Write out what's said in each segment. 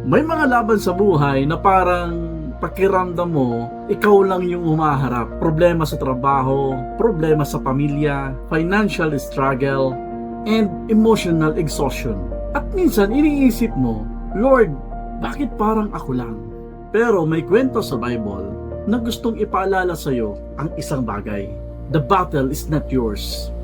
May mga laban sa buhay na parang pakiramdam mo, ikaw lang yung humaharap. Problema sa trabaho, problema sa pamilya, financial struggle, and emotional exhaustion. At minsan iniisip mo, Lord, bakit parang ako lang? Pero may kwento sa Bible na gustong ipaalala sa iyo ang isang bagay. The battle is not yours.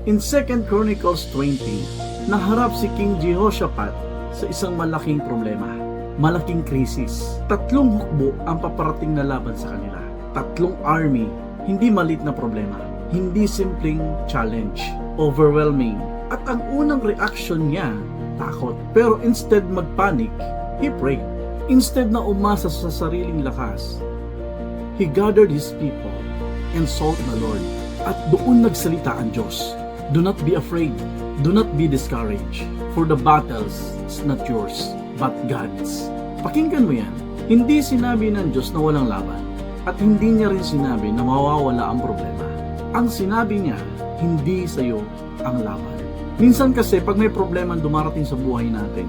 In 2 Chronicles 20, naharap si King Jehoshaphat sa isang malaking problema, malaking krisis. 3 hukbo ang paparating na laban sa kanila. 3 army, hindi malit na problema, hindi simpleng challenge, overwhelming. At ang unang reaction niya, takot. Pero instead magpanic, he prayed. Instead na umasa sa sariling lakas, he gathered his people and sought the Lord. At doon nagsalita ang Diyos. Do not be afraid. Do not be discouraged. For the battles is not yours, but God's. Pakinggan mo yan. Hindi sinabi ng Diyos na walang laban. At hindi niya rin sinabi na mawawala ang problema. Ang sinabi niya, hindi sa iyo ang laban. Minsan kasi pag may problema dumarating sa buhay natin,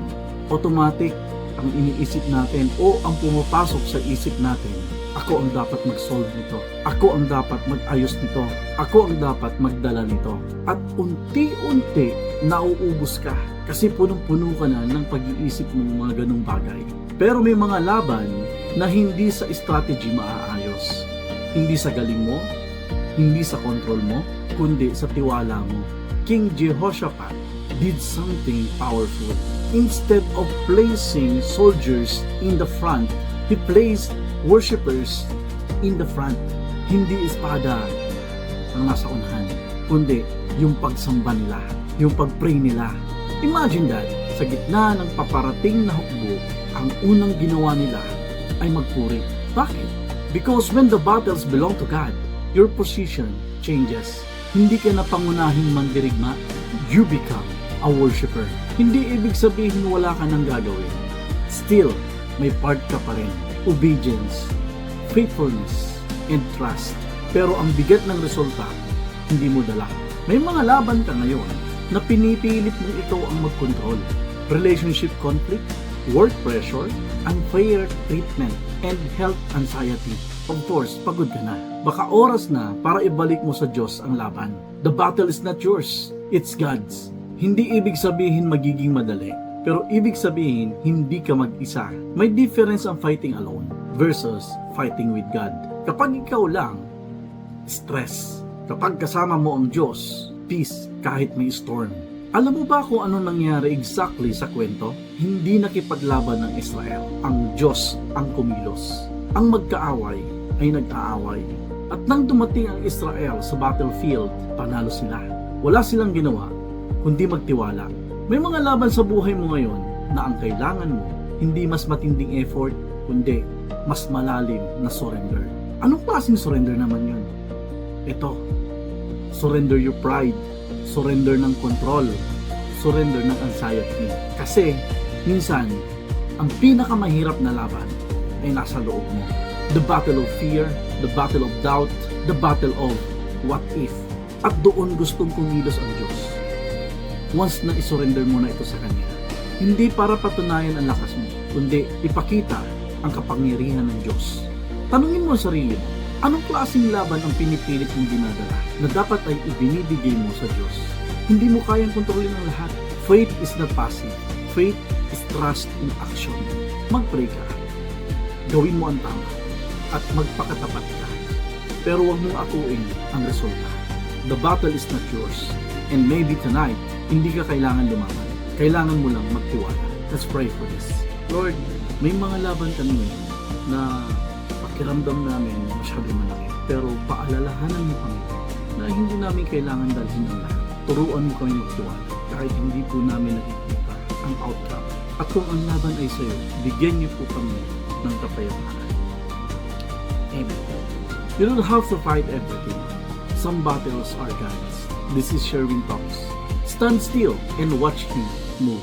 automatic ang iniisip natin o ang pumapasok sa isip natin, ako ang dapat mag-solve nito. Ako ang dapat mag-ayos nito. Ako ang dapat magdala nito. At unti-unti nauubos ka kasi punong-puno ka na ng pag-iisip ng mga ganung bagay. Pero may mga laban na hindi sa strategy maaayos. Hindi sa galing mo, hindi sa control mo, kundi sa tiwala mo. King Jehoshaphat did something powerful. Instead of placing soldiers in the front, he placed worshippers in the front. Hindi espada ang nasa unahan, kundi yung pagsamba nila, yung pagpray nila. Imagine that, sa gitna ng paparating na hukbo, ang unang ginawa nila ay magpuri. Bakit? Because when the battles belong to God, your position changes. Hindi ka na pangunahing mandirigma, you become a worshipper. Hindi ibig sabihin wala ka nang gagawin. Still, may part ka pa rin. Obedience, faithfulness, and trust. Pero ang bigat ng resulta, hindi mo dala. May mga laban ka ngayon na pinipilit mong ikaw ang mag-control. Relationship conflict, work pressure, unfair treatment, and health anxiety. Of course, pagod ka na. Baka oras na para ibalik mo sa Diyos ang laban. The battle is not yours, it's God's. Hindi ibig sabihin magiging madali. Pero ibig sabihin, hindi ka mag-isa. May difference ang fighting alone versus fighting with God. Kapag ikaw lang, stress. Kapag kasama mo ang Diyos, peace kahit may storm. Alam mo ba kung ano nangyari exactly sa kwento? Hindi nakipaglaban ng Israel. Ang Diyos ang kumilos. Ang magkaaway ay nag-aaway. At nang dumating ang Israel sa battlefield, panalo sila. Wala silang ginawa, kundi magtiwala. May mga laban sa buhay mo ngayon na ang kailangan mo, hindi mas matinding effort, kundi mas malalim na surrender. Anong klaseng surrender naman yun? Ito, surrender your pride, surrender ng control, surrender ng anxiety. Kasi, minsan, ang pinakamahirap na laban ay nasa loob mo. The battle of fear, the battle of doubt, the battle of what if. At doon gustong kumilos ang Diyos. Once na isurrender mo na ito sa Kanya, hindi para patunayan ang lakas mo, kundi ipakita ang kapangyarihan ng Diyos. Tanungin mo ang sarili mo, anong klaseng laban ang pinipilit mong dinadala na dapat ay ibinibigay mo sa Diyos? Hindi mo kayang kontrolin ang lahat. Faith is not passive. Faith is trust in action. Mag-pray ka. Gawin mo ang tama. At magpakatapat ka. Pero huwag mong akuin ang resulta. The battle is not yours. And maybe tonight, hindi ka kailangan lumaban. Kailangan mo lang magtiwala. Let's pray for this. Lord, may mga laban kami na pakiramdam namin masyadong malaki. Pero paalalahanan mo kami na hindi namin kailangan dalhin ang lahat. Turuan mo kami magtiwala kahit hindi po namin nakikita ang outcome. At kung ang laban ay sa'yo, bigyan niyo po kami ng kapayapaan. Amen. You don't have to fight everything. Some battles are God's. This is Sherwin Talks. Stand still and watch Him move.